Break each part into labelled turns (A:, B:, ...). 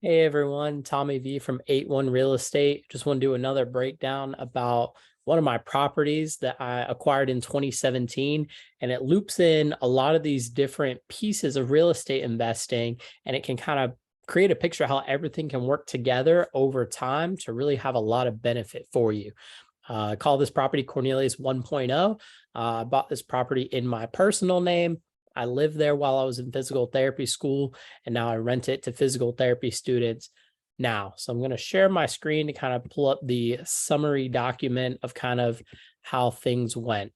A: Hey everyone, Tommy V from 81 Real Estate. Just want to do another breakdown about one of my properties that I acquired in 2017. And it loops in a lot of these different pieces of real estate investing, and it can kind of create a picture of how everything can work together over time to really have a lot of benefit for you. I call this property Cornelius 1.0. I bought this property in my personal name. I lived there while I was in physical therapy school, and now I rent it to physical therapy students now. So I'm going to share my screen to kind of pull up the summary document of kind of how things went.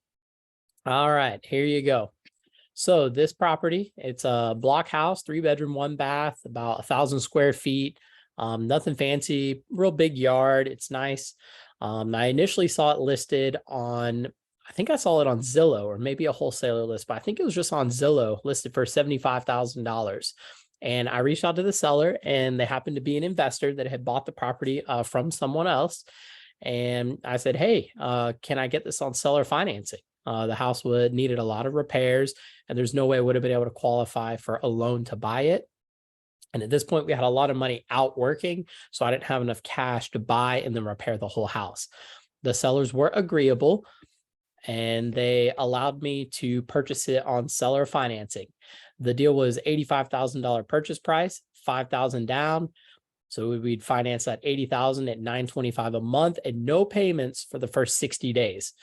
A: All right, here you go. So this property, it's a block house, 3 bedroom, 1 bath, about 1,000 square feet. Nothing fancy, real big yard. It's nice. I initially saw it listed on, I think I saw it on Zillow or maybe a wholesaler list, but I think it was just on Zillow listed for $75,000. And I reached out to the seller, and they happened to be an investor that had bought the property from someone else. And I said, hey, can I get this on seller financing? The house needed a lot of repairs, and there's no way I would have been able to qualify for a loan to buy it. And at this point, we had a lot of money out working, so I didn't have enough cash to buy and then repair the whole house. The sellers were agreeable, and they allowed me to purchase it on seller financing. The deal was $85,000 purchase price, $5,000 down. So we'd finance that $80,000 at $925 a month and no payments for the first 60 days.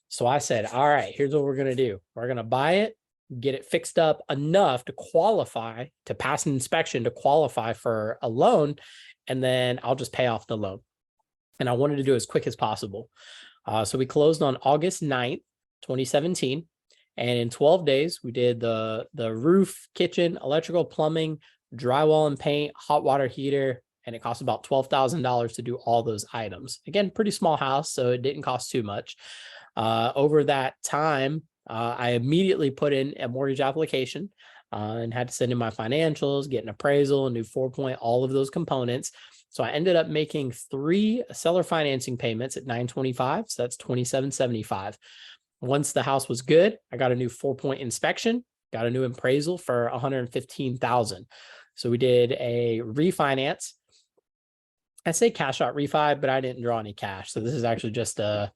A: So I said, all right, here's what we're going to do. We're going to buy it, get it fixed up enough to qualify, to pass an inspection, to qualify for a loan, and then I'll just pay off the loan. And I wanted to do it as quick as possible. So we closed on August 9th, 2017. And in 12 days, we did the roof, kitchen, electrical, plumbing, drywall and paint, hot water heater, and it cost about $12,000 to do all those items. Again, pretty small house, so it didn't cost too much. Over that time, I immediately put in a mortgage application and had to send in my financials, get an appraisal, a new 4-point, all of those components. So I ended up making 3 seller financing payments at $925. So that's $2,775. Once the house was good, I got a new 4-point inspection, got a new appraisal for $115,000. So we did a refinance. I say cash out refi, but I didn't draw any cash. So this is actually just a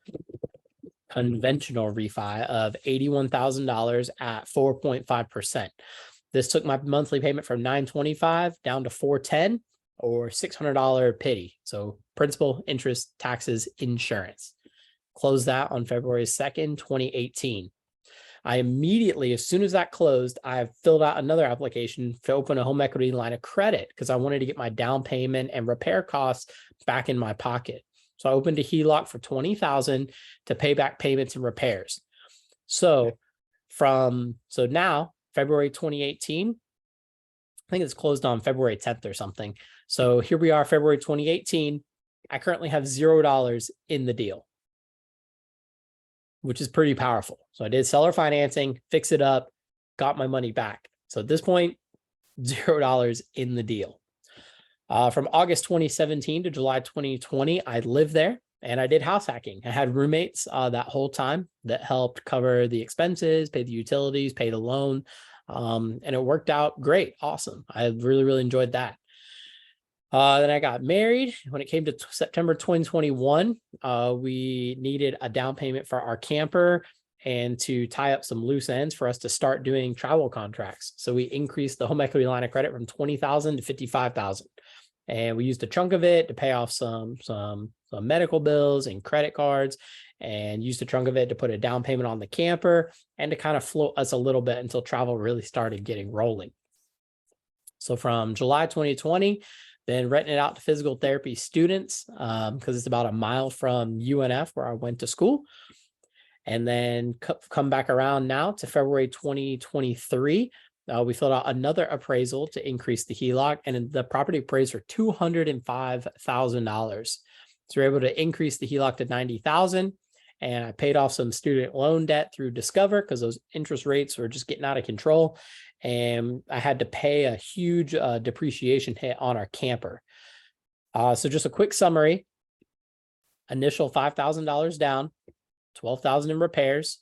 A: conventional refi of $81,000 at 4.5%. This took my monthly payment from $925 down to $410, or $600 pity. So principal, interest, taxes, insurance. Closed that on February 2nd, 2018. I immediately, as soon as that closed, I filled out another application to open a home equity line of credit because I wanted to get my down payment and repair costs back in my pocket. So I opened a HELOC for $20,000 to pay back payments and repairs. So now, February 2018, I think it's closed on February 10th or something. So here we are, February 2018. I currently have $0 in the deal, which is pretty powerful. So I did seller financing, fix it up, got my money back. So at this point, $0 in the deal. From August 2017 to July 2020, I lived there and I did house hacking. I had roommates that whole time that helped cover the expenses, pay the utilities, pay the loan. And it worked out great. Awesome. I really, really enjoyed that. Then I got married. When it came to September 2021, we needed a down payment for our camper and to tie up some loose ends for us to start doing travel contracts. So we increased the home equity line of credit from $20,000 to $55,000. And we used a chunk of it to pay off some medical bills and credit cards, and used a chunk of it to put a down payment on the camper and to kind of float us a little bit until travel really started getting rolling. So from July 2020, then renting it out to physical therapy students because it's about a mile from UNF where I went to school. And then come back around now to February 2023. We filled out another appraisal to increase the HELOC, and the property appraised for $205,000. So we're able to increase the HELOC to $90,000. And I paid off some student loan debt through Discover because those interest rates were just getting out of control. And I had to pay a huge depreciation hit on our camper. So just a quick summary. Initial $5,000 down, $12,000 in repairs,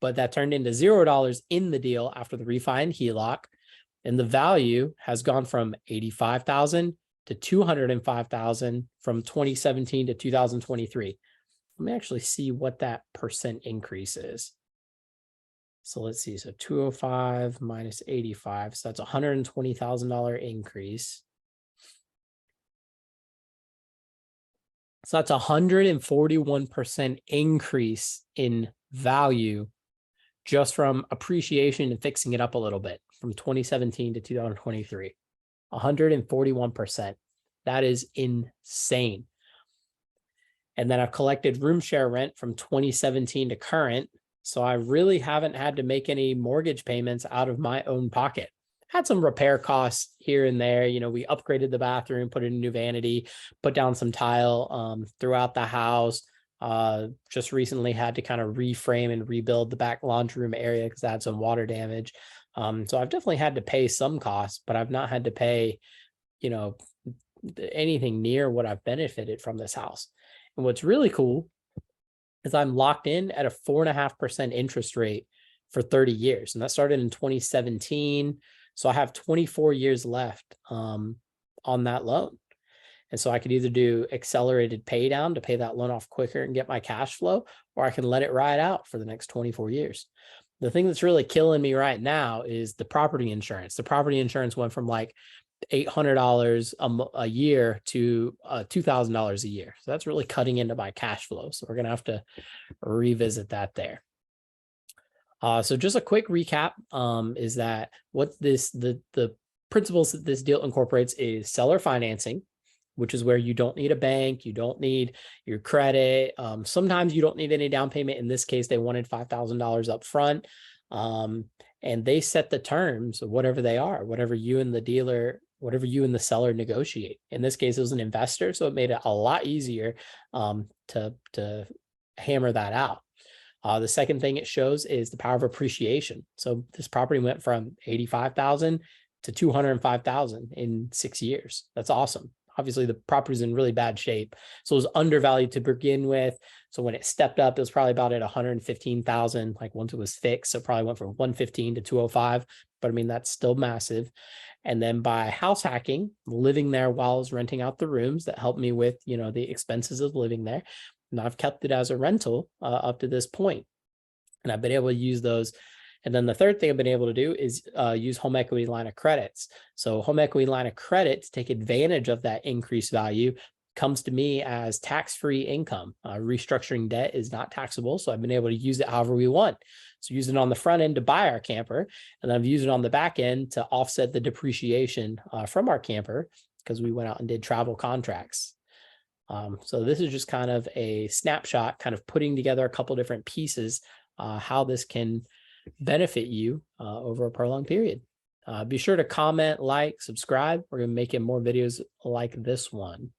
A: but that turned into $0 in the deal after the refi and HELOC. And the value has gone from $85,000 to $205,000 from 2017 to 2023. Let me actually see what that percent increase is. So let's see. So 205 minus 85. So that's $120,000 increase. So that's 141% increase in value just from appreciation and fixing it up a little bit from 2017 to 2023. 141%. That is insane. And then I've collected room share rent from 2017 to current. So I really haven't had to make any mortgage payments out of my own pocket. Had some repair costs here and there. You know, we upgraded the bathroom, put in a new vanity, put down some tile throughout the house. Just recently had to kind of reframe and rebuild the back laundry room area because I had some water damage. So I've definitely had to pay some costs, but I've not had to pay, you know, anything near what I've benefited from this house. And what's really cool is I'm locked in at a 4.5% interest rate for 30 years. And that started in 2017. So I have 24 years left on that loan. And so I could either do accelerated pay down to pay that loan off quicker and get my cash flow, or I can let it ride out for the next 24 years. The thing that's really killing me right now is the property insurance. The property insurance went from like $800 a year to $2,000 a year. So that's really cutting into my cash flow. So we're going to have to revisit that there. So just a quick recap is that what the principles that this deal incorporates is seller financing, which is where you don't need a bank, you don't need your credit. Sometimes you don't need any down payment. In this case, they wanted $5,000 up front. And they set the terms of whatever they are, whatever you and the seller negotiate. In this case, it was an investor, so it made it a lot easier to hammer that out. The second thing it shows is the power of appreciation. So this property went from 85,000 to 205,000 in 6 years. That's awesome. Obviously, the property's in really bad shape. So it was undervalued to begin with. So when it stepped up, it was probably about at 115,000, like once it was fixed. So it probably went from 115 to 205. But I mean, that's still massive. And then by house hacking, living there while I was renting out the rooms, that helped me with, you know, the expenses of living there. And I've kept it as a rental up to this point. And I've been able to use those. And then the third thing I've been able to do is use home equity line of credits. So home equity line of credit to take advantage of that increased value comes to me as tax-free income. Restructuring debt is not taxable, so I've been able to use it however we want. So use it on the front end to buy our camper, and then I've used it on the back end to offset the depreciation from our camper because we went out and did travel contracts. So this is just kind of a snapshot, kind of putting together a couple different pieces, how this can benefit you over a prolonged period. Be sure to comment, like, subscribe. We're going to be making more videos like this one.